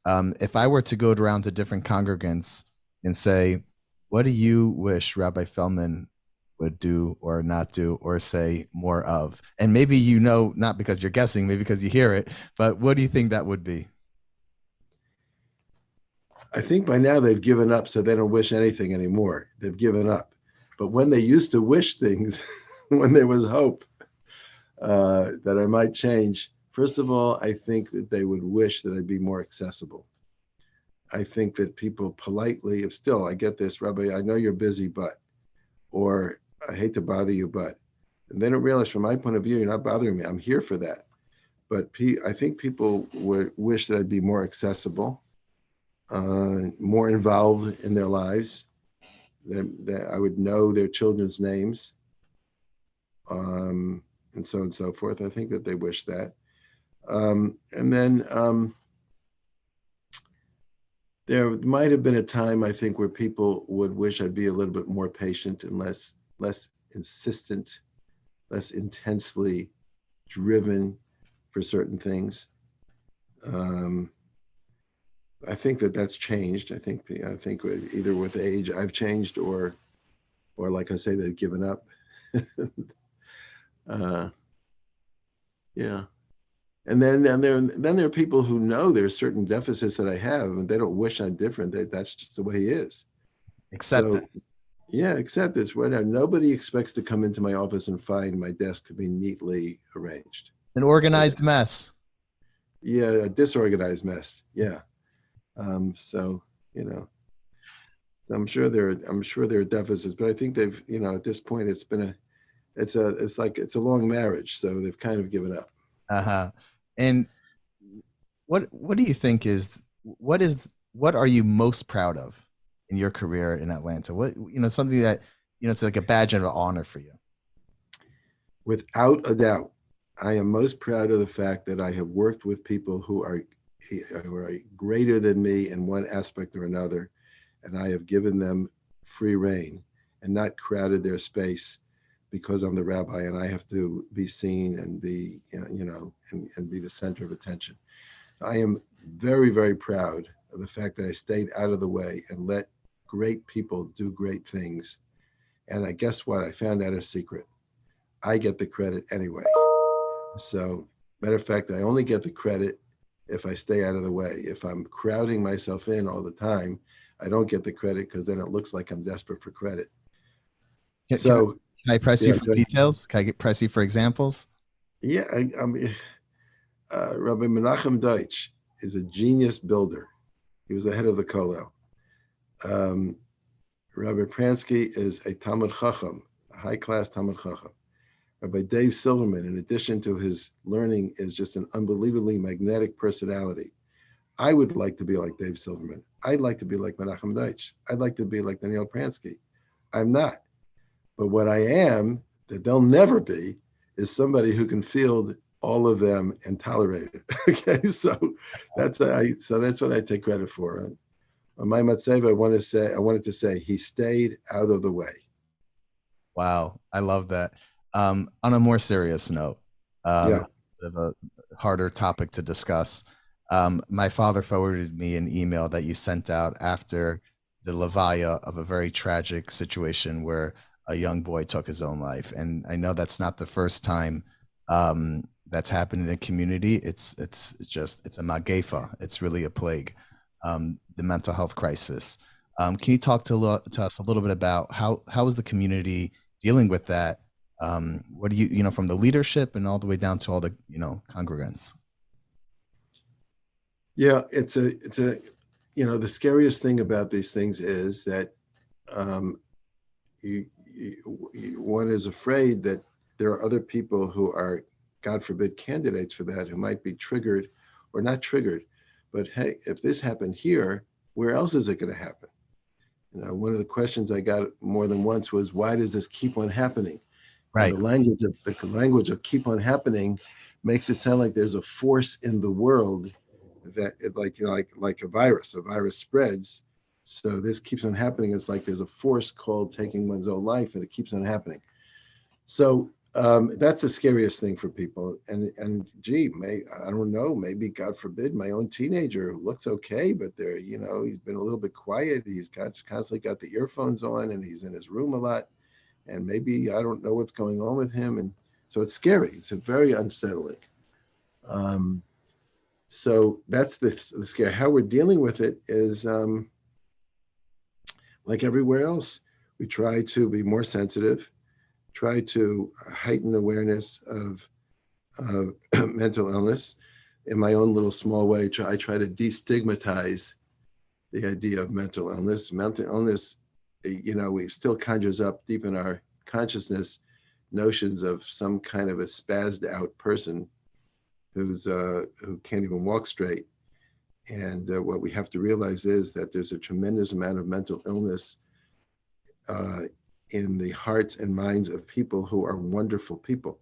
if I were to go around to different congregants and say, what do you wish Rabbi Feldman would do or not do or say more of? And maybe not because you're guessing, maybe because you hear it, but what do you think that would be? I think by now they've given up, so they don't wish anything anymore. They've given up. But when they used to wish things, when there was hope that I might change, first of all, I think that they would wish that I'd be more accessible. I think that people politely, if still, I get this, Rabbi, I know you're busy, or I hate to bother you, but, and they don't realize from my point of view, you're not bothering me. I'm here for that. But I think people would wish that I'd be more accessible. More involved in their lives, that I would know their children's names, and so on and so forth. I think that they wish that. And then there might have been a time, I think, where people would wish I'd be a little bit more patient and less insistent, less intensely driven for certain things. I think that's changed. I think either with age I've changed, or like I say, they've given up. Yeah. And then there are people who know there's certain deficits that I have, and they don't wish I'm different. That's just the way he is. Acceptance. Yeah, acceptance. Whatever. Nobody expects to come into my office and find my desk to be neatly arranged. An organized mess. Yeah, a disorganized mess. Yeah. So I'm sure there are deficits, but I think they've at this point it's a long marriage, so they've kind of given up. And what do you think what are you most proud of in your career in Atlanta? What something that it's like a badge of honor for you? Without a doubt, I am most proud of the fact that I have worked with people who are greater than me in one aspect or another, and I have given them free rein and not crowded their space because I'm the rabbi and I have to be seen and be, and be the center of attention. I am very, very proud of the fact that I stayed out of the way and let great people do great things. And I guess what? I found out a secret. I get the credit anyway. So, matter of fact, I only get the credit if I stay out of the way. If I'm crowding myself in all the time, I don't get the credit because then it looks like I'm desperate for credit. So, can I press you yeah, for details? Can I press you for examples? yeah, I mean, Rabbi Menachem Deutsch is a genius builder. He was the head of the Kolot. Rabbi Pransky is a Talmud Chacham, a high-class Talmud Chacham. Rabbi Dave Silverman, in addition to his learning, is just an unbelievably magnetic personality. I would like to be like Dave Silverman. I'd like to be like Menachem Deutsch. I'd like to be like Daniel Pransky. I'm not. But what I am, that they'll never be, is somebody who can field all of them and tolerate it. Okay, so that's what I take credit for. On my Matzev, I wanted to say he stayed out of the way. Wow, I love that. On a more serious note, Yeah. of a harder topic to discuss. My father forwarded me an email that you sent out after the levaya of a very tragic situation where a young boy took his own life, and I know that's not the first time that's happened in the community. It's a magefa. It's really a plague. The mental health crisis. Can you talk to us a little bit about how is the community dealing with that? What do you from the leadership and all the way down to all the congregants? Yeah, it's a the scariest thing about these things is that one is afraid that there are other people who are, God forbid, candidates for that, who might be triggered or not triggered. But hey, if this happened here, where else is it going to happen? One of the questions I got more than once was, why does this keep on happening? Right. And the language of keep on happening makes it sound like there's a force in the world that like a virus spreads. So this keeps on happening. It's like there's a force called taking one's own life, and it keeps on happening. So that's the scariest thing for people. And gee, I don't know, maybe God forbid, my own teenager who looks okay, but he's been a little bit quiet. He's constantly got the earphones on, and he's in his room a lot. And maybe I don't know what's going on with him, and so it's scary. It's very unsettling. So that's the scare. How we're dealing with it is like everywhere else. We try to be more sensitive, try to heighten awareness of mental illness. In my own little small way, I try to destigmatize the idea of mental illness. Mental illness, we still conjures up deep in our consciousness notions of some kind of a spazzed out person who can't even walk straight. And what we have to realize is that there's a tremendous amount of mental illness in the hearts and minds of people who are wonderful people.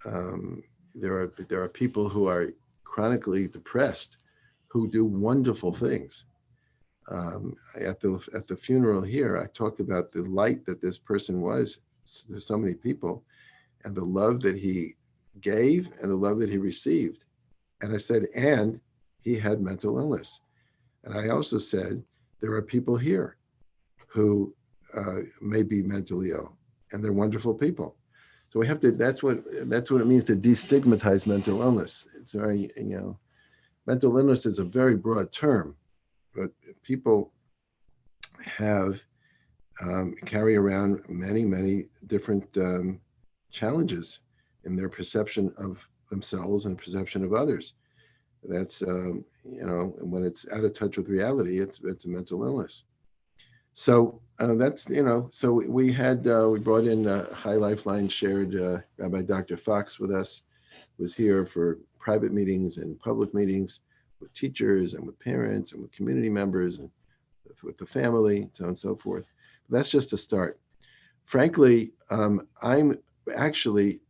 There are people who are chronically depressed who do wonderful things. At the funeral here, I talked about the light that this person was to so many people, and the love that he gave and the love that he received. And I said, and he had mental illness. And I also said, there are people here who may be mentally ill, and they're wonderful people. So we have to. That's what it means to destigmatize mental illness. It's very, mental illness is a very broad term, but people have carry around many different challenges in their perception of themselves and perception of others. That's when it's out of touch with reality, it's a mental illness. So that's so we brought in High Lifeline shared Rabbi Dr. Fox with us, was here for private meetings and public meetings with teachers and with parents and with community members and with the family, so on and so forth. That's just a start. Frankly, I'm actually,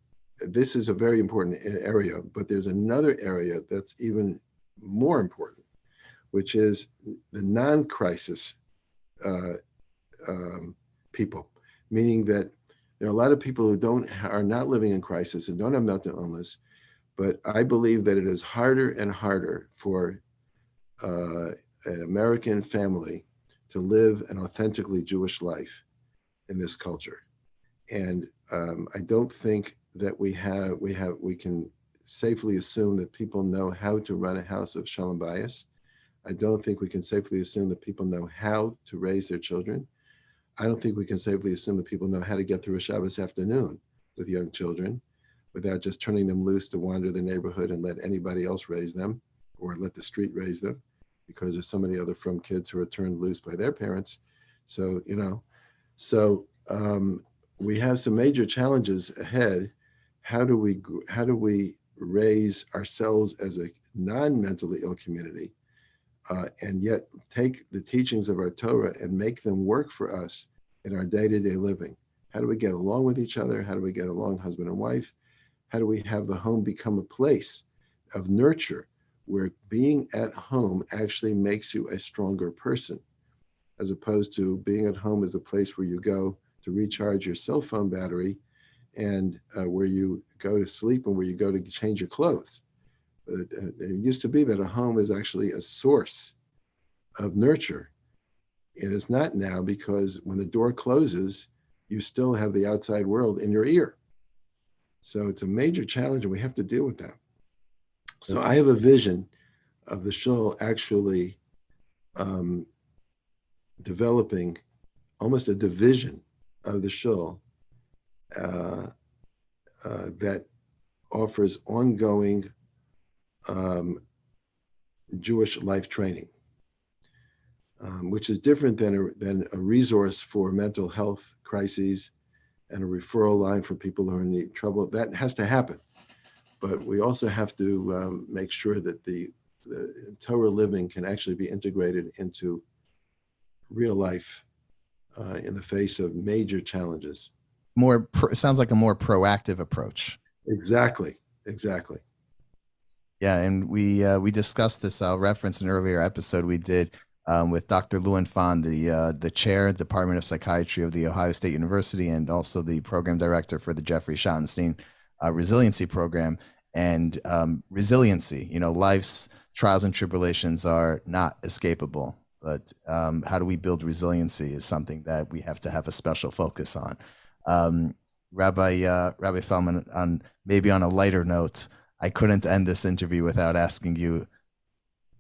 this is a very important area, but there's another area that's even more important, which is the non-crisis people, meaning that there are a lot of people who are not living in crisis and don't have mental illness, but I believe that it is harder and harder for an American family to live an authentically Jewish life in this culture. And I don't think that we can safely assume that people know how to run a house of shalom bayis. I don't think we can safely assume that people know how to raise their children. I don't think we can safely assume that people know how to get through a Shabbos afternoon with young children without just turning them loose to wander the neighborhood and let anybody else raise them, or let the street raise them, because there's so many other from kids who are turned loose by their parents. So, we have some major challenges ahead. How do we raise ourselves as a non-mentally ill community, and yet take the teachings of our Torah and make them work for us in our day-to-day living? How do we get along with each other? How do we get along husband and wife? How do we have the home become a place of nurture where being at home actually makes you a stronger person, as opposed to being at home as a place where you go to recharge your cell phone battery, and where you go to sleep and where you go to change your clothes. It used to be that a home is actually a source of nurture. It is not now, because when the door closes, you still have the outside world in your ear. So it's a major challenge, and we have to deal with that. So I have a vision of the shul actually developing almost a division of the shul that offers ongoing Jewish life training, which is different than a resource for mental health crises and a referral line for people who are in trouble. That has to happen. But we also have to make sure that the Torah living can actually be integrated into real life in the face of major challenges. Sounds like a more proactive approach. Exactly. Yeah, and we discussed this. I'll reference an earlier episode we did with Dr. Lewin Fahn, the chair, Department of Psychiatry of the Ohio State University, and also the program director for the Jeffrey Schottenstein Resiliency Program. And resiliency, life's trials and tribulations are not escapable, but how do we build resiliency is something that we have to have a special focus on. Rabbi Feldman, on a lighter note, I couldn't end this interview without asking you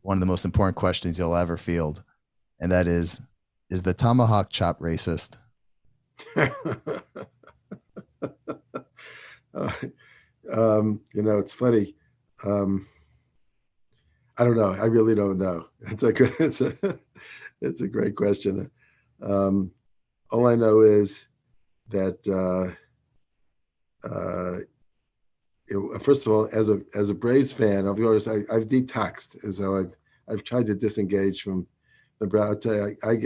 one of the most important questions you'll ever field, and that is the tomahawk chop racist? It's funny. I don't know. I really don't know. It's a great question. All I know is that first of all, as a Braves fan, of course, I've detoxed, and so I've tried to disengage from the brow. I'll tell you, I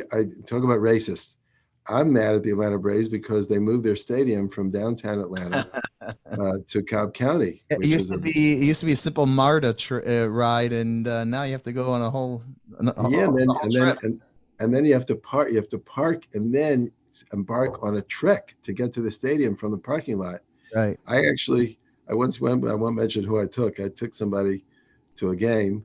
talk about racist. I'm mad at the Atlanta Braves because they moved their stadium from downtown Atlanta to Cobb County. It used to be a simple MARTA ride, and now you have to go on a whole trip. And then you have to park. You have to park and then embark on a trek to get to the stadium from the parking lot. Right. I once went, but I won't mention who I took. I took somebody to a game.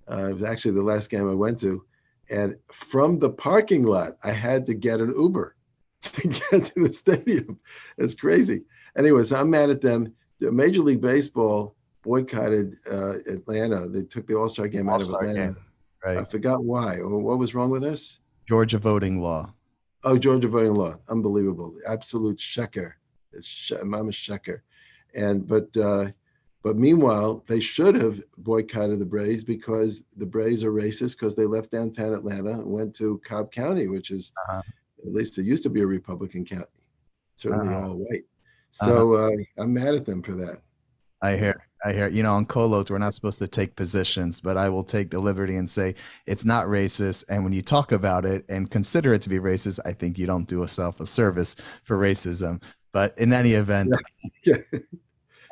It was actually the last game I went to. And from the parking lot, I had to get an Uber to get to the stadium. It's crazy. Anyways, I'm mad at them. Major League Baseball boycotted Atlanta. They took the All-Star game out of Atlanta. Game. Right. I forgot why or what was wrong with us. Georgia voting law. Oh, Georgia voting law. Unbelievable. Absolute sheker. It's mama sheker. But meanwhile, they should have boycotted the Braves because the Braves are racist because they left downtown Atlanta and went to Cobb County, which is, at least it used to be a Republican county, certainly all white. So I'm mad at them for that. I hear. On Kolot, we're not supposed to take positions, but I will take the liberty and say it's not racist. And when you talk about it and consider it to be racist, I think you don't do yourself a service for racism. But in any event,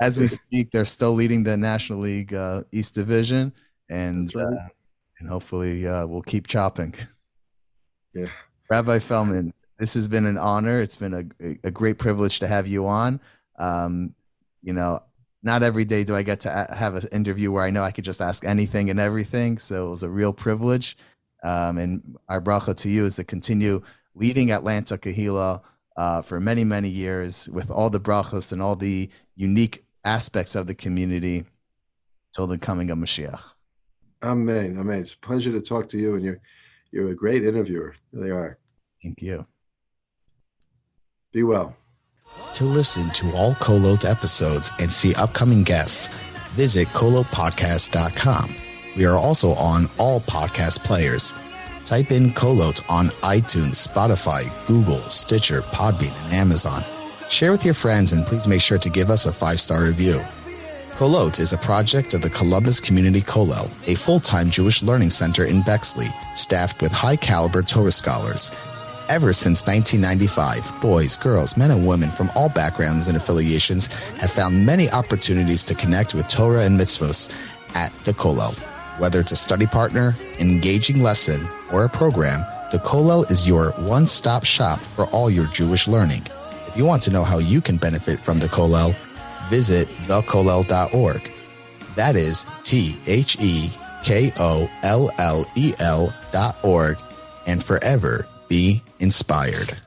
as we speak, they're still leading the National League East Division, and hopefully we'll keep chopping. Yeah. Rabbi Feldman, This has been an honor. It's been a great privilege to have you on. You know, not every day do I get to have an interview where I know I could just ask anything and everything. So it was a real privilege. And our bracha to you is to continue leading Atlanta Kahila for many, many years with all the brachas and all the unique aspects of the community till the coming of Mashiach. Amen. Amen. It's a pleasure to talk to you, and you're a great interviewer. You really are. Thank you. Be well. To listen to all Kolot episodes and see upcoming guests, visit kolotpodcast.com. We are also on all podcast players. Type in Kolot on iTunes, Spotify, Google, Stitcher, Podbean, and Amazon. Share with your friends, and please make sure to give us a 5-star review. Kolot is a project of the Columbus Community Kollel, a full-time Jewish learning center in Bexley, staffed with high-caliber Torah scholars. Ever since 1995, boys, girls, men, and women from all backgrounds and affiliations have found many opportunities to connect with Torah and mitzvos at the Kollel. Whether it's a study partner, an engaging lesson, or a program, the Kollel is your one-stop shop for all your Jewish learning. If you want to know how you can benefit from the Kollel, visit thekollel.org. That is TheKollel.org, and forever be inspired.